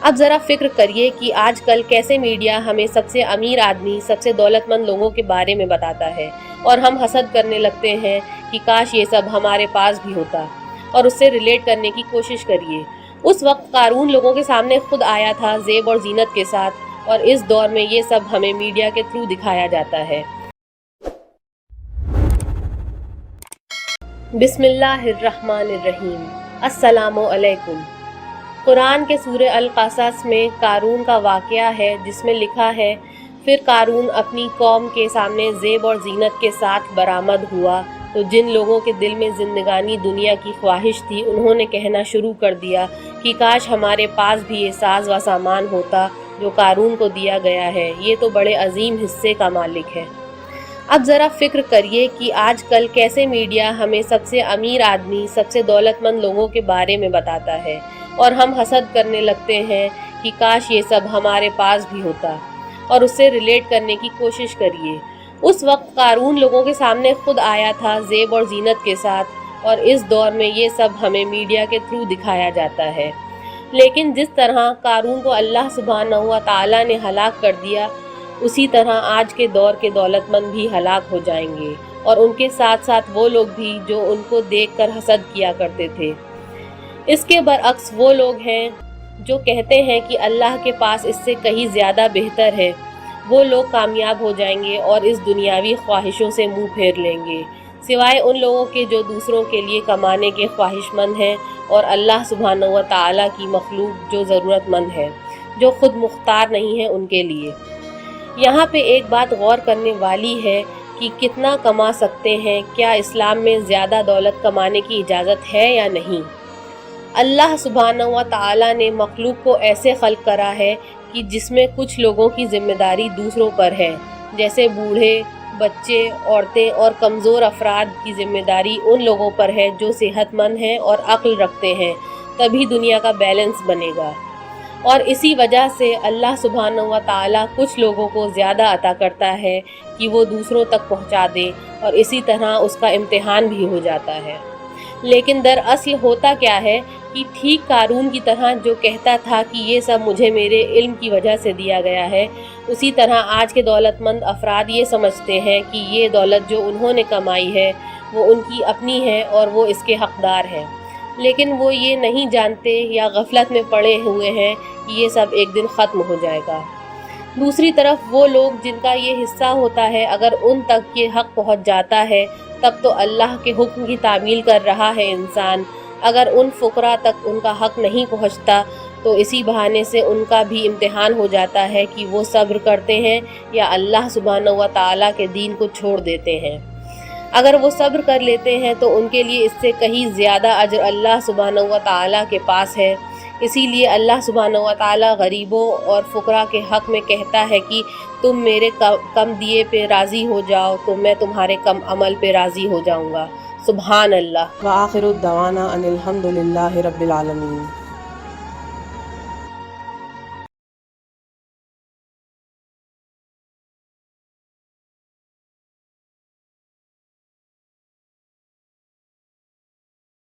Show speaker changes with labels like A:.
A: اب ذرا فکر کریے کہ آج کل کیسے میڈیا ہمیں سب سے امیر آدمی، سب سے دولت مند لوگوں کے بارے میں بتاتا ہے اور ہم حسد کرنے لگتے ہیں کہ کاش یہ سب ہمارے پاس بھی ہوتا، اور اس سے ریلیٹ کرنے کی کوشش کریے۔ اس وقت قارون لوگوں کے سامنے خود آیا تھا زیب اور زینت کے ساتھ، اور اس دور میں یہ سب ہمیں میڈیا کے تھرو دکھایا جاتا ہے۔ بسم اللہ الرحمن الرحیم۔ السلام علیکم۔ قرآن کے سورہ القصص میں قارون کا واقعہ ہے، جس میں لکھا ہے، پھر قارون اپنی قوم کے سامنے زیب اور زینت کے ساتھ برآمد ہوا تو جن لوگوں کے دل میں زندگانی دنیا کی خواہش تھی، انہوں نے کہنا شروع کر دیا کہ کاش ہمارے پاس بھی یہ ساز و سامان ہوتا جو قارون کو دیا گیا ہے، یہ تو بڑے عظیم حصے کا مالک ہے۔ اب ذرا فکر کریے کہ آج کل کیسے میڈیا ہمیں سب سے امیر آدمی، سب سے دولت مند لوگوں کے بارے میں بتاتا ہے اور ہم حسد کرنے لگتے ہیں کہ کاش یہ سب ہمارے پاس بھی ہوتا، اور اس سے ریلیٹ کرنے کی کوشش کریے۔ اس وقت قارون لوگوں کے سامنے خود آیا تھا زیب اور زینت کے ساتھ، اور اس دور میں یہ سب ہمیں میڈیا کے تھرو دکھایا جاتا ہے۔ لیکن جس طرح قارون کو اللہ سبحانہ و تعالیٰ نے ہلاک کر دیا، اسی طرح آج کے دور کے دولت مند بھی ہلاک ہو جائیں گے، اور ان کے ساتھ ساتھ وہ لوگ بھی جو ان کو دیکھ کر حسد کیا کرتے تھے۔ اس کے برعکس وہ لوگ ہیں جو کہتے ہیں کہ اللہ کے پاس اس سے کہیں زیادہ بہتر ہے، وہ لوگ کامیاب ہو جائیں گے اور اس دنیاوی خواہشوں سے منہ پھیر لیں گے، سوائے ان لوگوں کے جو دوسروں کے لیے کمانے کے خواہش مند ہیں اور اللہ سبحانہ و تعالیٰ کی مخلوق جو ضرورت مند ہے، جو خود مختار نہیں ہے ان کے لیے۔ یہاں پہ ایک بات غور کرنے والی ہے کہ کتنا کما سکتے ہیں، کیا اسلام میں زیادہ دولت کمانے کی اجازت ہے یا نہیں؟ اللہ سبحانہ و تعالیٰ نے مخلوق کو ایسے خلق کرا ہے کہ جس میں کچھ لوگوں کی ذمہ داری دوسروں پر ہے، جیسے بوڑھے، بچے، عورتیں اور کمزور افراد کی ذمہ داری ان لوگوں پر ہے جو صحت مند ہیں اور عقل رکھتے ہیں، تبھی دنیا کا بیلنس بنے گا۔ اور اسی وجہ سے اللہ سبحانہ و تعالیٰ کچھ لوگوں کو زیادہ عطا کرتا ہے کہ وہ دوسروں تک پہنچا دے، اور اسی طرح اس کا امتحان بھی ہو جاتا ہے۔ لیکن دراصل ہوتا کیا ہے کہ ٹھیک قارون کی طرح جو کہتا تھا کہ یہ سب مجھے میرے علم کی وجہ سے دیا گیا ہے، اسی طرح آج کے دولت مند افراد یہ سمجھتے ہیں کہ یہ دولت جو انہوں نے کمائی ہے وہ ان کی اپنی ہے اور وہ اس کے حقدار ہیں، لیکن وہ یہ نہیں جانتے یا غفلت میں پڑے ہوئے ہیں کہ یہ سب ایک دن ختم ہو جائے گا۔ دوسری طرف وہ لوگ جن کا یہ حصہ ہوتا ہے، اگر ان تک یہ حق پہنچ جاتا ہے تب تو اللہ کے حکم کی تعمیل کر رہا ہے انسان، اگر ان فقراء تک ان کا حق نہیں پہنچتا تو اسی بہانے سے ان کا بھی امتحان ہو جاتا ہے کہ وہ صبر کرتے ہیں یا اللہ سبحانہ و تعالیٰ کے دین کو چھوڑ دیتے ہیں۔ اگر وہ صبر کر لیتے ہیں تو ان کے لیے اس سے کہیں زیادہ اجر اللہ سبحانہ و تعالیٰ کے پاس ہے۔ اسی لیے اللہ سبحانہ و تعالیٰ غریبوں اور فقراء کے حق میں کہتا ہے کہ تم میرے کم دیے پہ راضی ہو جاؤ تو میں تمہارے کم عمل پہ راضی ہو جاؤں گا۔ سبحان اللہ۔
B: وآخر الدعوانا ان الحمد للہ رب العالمین۔